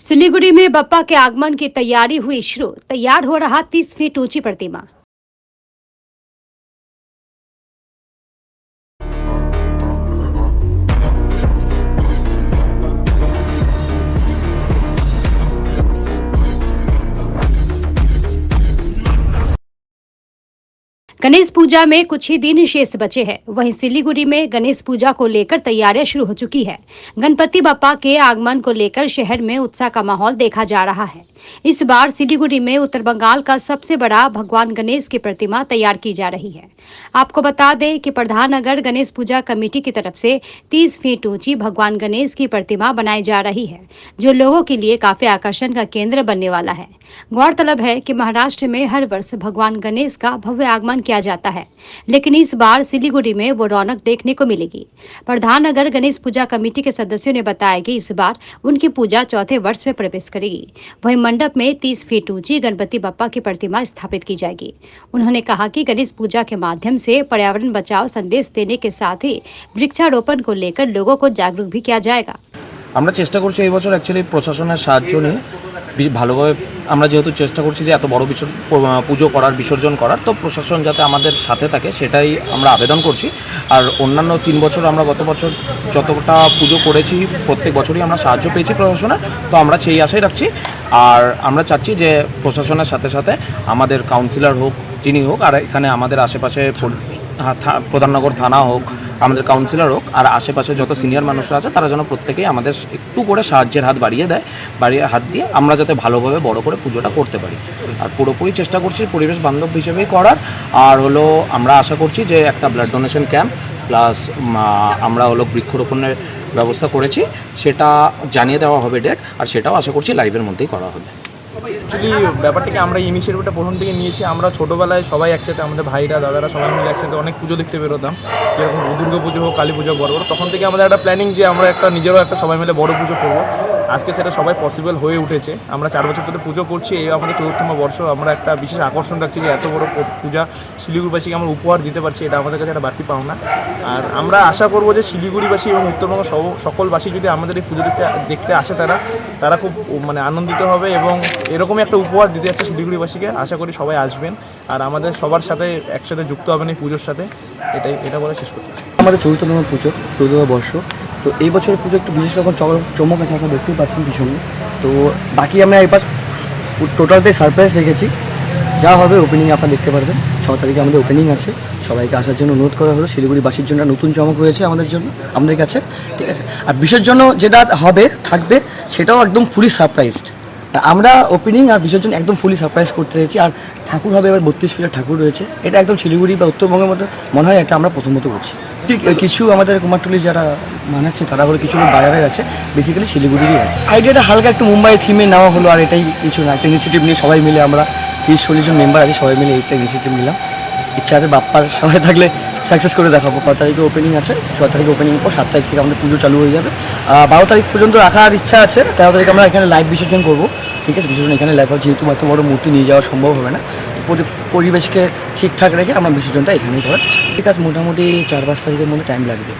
सिलीगुड़ी में बप्पा के आगमन की तैयारी हुई शुरू। तैयार हो रहा 30 फीट ऊंची प्रतिमा। गणेश पूजा में कुछ ही दिन शेष बचे हैं। वहीं सिलीगुड़ी में गणेश पूजा को लेकर तैयारियां शुरू हो चुकी है। गणपति बप्पा के आगमन को लेकर शहर में उत्साह का माहौल देखा जा रहा है। इस बार सिलीगुड़ी में उत्तर बंगाल का सबसे बड़ा भगवान गणेश की प्रतिमा तैयार की जा रही है। आपको बता दें कि प्रधाननगर गणेश पूजा कमेटी की तरफ से 30 फीट ऊंची भगवान गणेश की प्रतिमा बनाई जा रही है, जो लोगों के लिए काफी आकर्षण का केंद्र बनने वाला है। गौरतलब है कि महाराष्ट्र में हर वर्ष भगवान गणेश का भव्य आगमन किया जाता है, लेकिन इस बार सिलीगुड़ी में वो रौनक देखने को मिलेगी। प्रधाननगर गणेश पूजा कमेटी के सदस्यों ने बताया कि इस बार उनकी पूजा चौथे वर्ष में प्रवेश करेगी। वहीं मंडप में 30 फीट ऊंची गणपति बप्पा की प्रतिमा स्थापित की जाएगी। उन्होंने कहा कि गणेश पूजा के माध्यम से पर्यावरण बचाओ संदेश देने के साथ ही वृक्षारोपण को लेकर लोगों को जागरूक भी किया जाएगा। আমরা চেষ্টা করছি এই বছর অ্যাকচুয়ালি প্রশাসনের সাহায্য নিয়ে ভালোভাবে আমরা যেহেতু চেষ্টা করছি যে এত বড় পুজো করার বিসর্জন করার, তো প্রশাসন যাতে আমাদের সাথে থাকে সেটাই আমরা আবেদন করছি। আর অন্যান্য 3 বছর আমরা গত বছর যতটা পুজো করেছি প্রত্যেক বছরই আমরা সাহায্য পেয়েছি প্রশাসনের, তো আমরা সেই আশাই রাখছি। আর আমরা চাচ্ছি যে প্রশাসনের সাথে সাথে আমাদের কাউন্সিলর হোক যিনি হোক, আর এখানে আমাদের আশেপাশে প্রধাননগর থানা হোক, আমাদের কাউন্সিলর হোক, আর আশেপাশে যত সিনিয়র মানুষরা আছে তারা যেন প্রত্যেকেই আমাদের একটু করে সাহায্যের হাত বাড়িয়ে দেয়, হাত দিয়ে আমরা যাতে ভালোভাবে বড় করে পুজোটা করতে পারি। আর পুরোপুরি চেষ্টা করছি পরিবেশ বান্ধব হিসেবেই করার। আর হলো আমরা আশা করছি যে একটা ব্লাড ডোনেশন ক্যাম্প প্লাস আমরা হলো বৃক্ষরোপণের ব্যবস্থা করেছি, সেটা জানিয়ে দেওয়া হবে ডেট, আর সেটাও আশা করছি লাইভের মধ্যেই করা হবে। অ্যাকচুয়ালি ব্যাপারটাকে আমরা ইনিশিয়েটিভটা প্রথম থেকে নিয়েছি। আমরা ছোটোবেলায় সবাই একসাথে, আমাদের ভাইরা দাদারা সবাই মিলে একসাথে অনেক পুজো দেখতে বেরোতাম, যেরকম দুর্গা পুজো হোক, কালী পুজো, বড় বড়। তখন থেকে আমাদের একটা প্ল্যানিং যে আমরা একটা নিজেরও একটা সবাই মিলে বড় পুজো করবো। আজকে সেটা সবাই পসিবল হয়ে উঠেছে। আমরা 4 বছর ধরে পুজো করছি, এই আমাদের 4তম বর্ষ। আমরা একটা বিশেষ আকর্ষণ রাখছি যে এত বড় পূজা শিলিগুড়িবাসীকে আমরা উপহার দিতে পারছি, এটা আমাদের কাছে একটা বাড়তি পাওনা। আর আমরা আশা করবো যে শিলিগুড়িবাসী এবং উত্তরবঙ্গ সকলবাসী যদি আমাদের এই পুজো দেখতে আসে, তারা খুব মানে আনন্দিত হবে এবং এরকমই একটা উপহার দিতে যাচ্ছে শিলিগুড়িবাসীকে। আশা করি সবাই আসবেন আর আমাদের সবার সাথে একসাথে যুক্ত হবেন এই পুজোর সাথে। এটা বলে শেষ করছি। আমাদের 4তম পুজো, 14তম বর্ষ। তো এই বছরের পুজো একটু বিশেষ রকম চমক আছে, আপনারা দেখতেই পাচ্ছেন পিছনে। তো বাকি আমরা এবার টোটালটাই সারপ্রাইজ রেখেছি। যা হবে ওপেনিংয়ে আপনারা দেখতে পারবেন। 6 তারিখে আমাদের ওপেনিং আছে, সবাইকে আসার জন্য অনুরোধ করা হলো। শিলিগুড়িবাসীর জন্য নতুন চমক রয়েছে আমাদের কাছে, ঠিক আছে। আর বিসর্জন যেটা থাকবে সেটাও একদম ফুলি সারপ্রাইজড। আমরা ওপেনিং আর বিসর্জন একদম ফুলি সারপ্রাইজ করতে চাইছি। আর ঠাকুর হবে এবার 32 ফিটের ঠাকুর রয়েছে। এটা একদম শিলিগুড়ি বা উত্তরবঙ্গের মধ্যে মনে হয় এটা আমরা প্রথমত করছি। ঠিক কিছু আমাদের কুমারটুলি যারা মানাচ্ছে তারা বলে কিছু লোক বাইরের আছে, বেসিক্যালি শিলিগুড়িরই আছে। আইডিয়াটা হালকা একটু মুম্বাই থিমে নেওয়া হলো, আর এটাই কিছু না, একটা ইনিশিয়েটিভ নিয়ে সবাই মিলে আমরা 30-40 জন মেম্বার আছে, সবাই মিলে এইটা ইনিশিয়েটিভ নিলাম। ইচ্ছা আছে বাপ্পার সবাই থাকলে সাকসেস করে দেখাবো। 5 তারিখে ওপেনিং আছে, 6 তারিখে ওপেনিং পর 7 তারিখ থেকে আমাদের পুজো চালু হয়ে যাবে। 12 তারিখ পর্যন্ত রাখার ইচ্ছা আছে। 13 তারিখে আমরা এখানে লাইভ বিসর্জন করবো, ঠিক আছে। বিসর্জন এখানে লাইভ, যেহেতু এত বড় মূর্তি নিয়ে যাওয়া সম্ভব হবে না, পরিবেশকে ঠিকঠাক রেখে আমরা বিসর্জনটা এখানেই করার। ঠিক আছে, মোটামুটি 4-5 তারিখের মধ্যে টাইম লাগবে।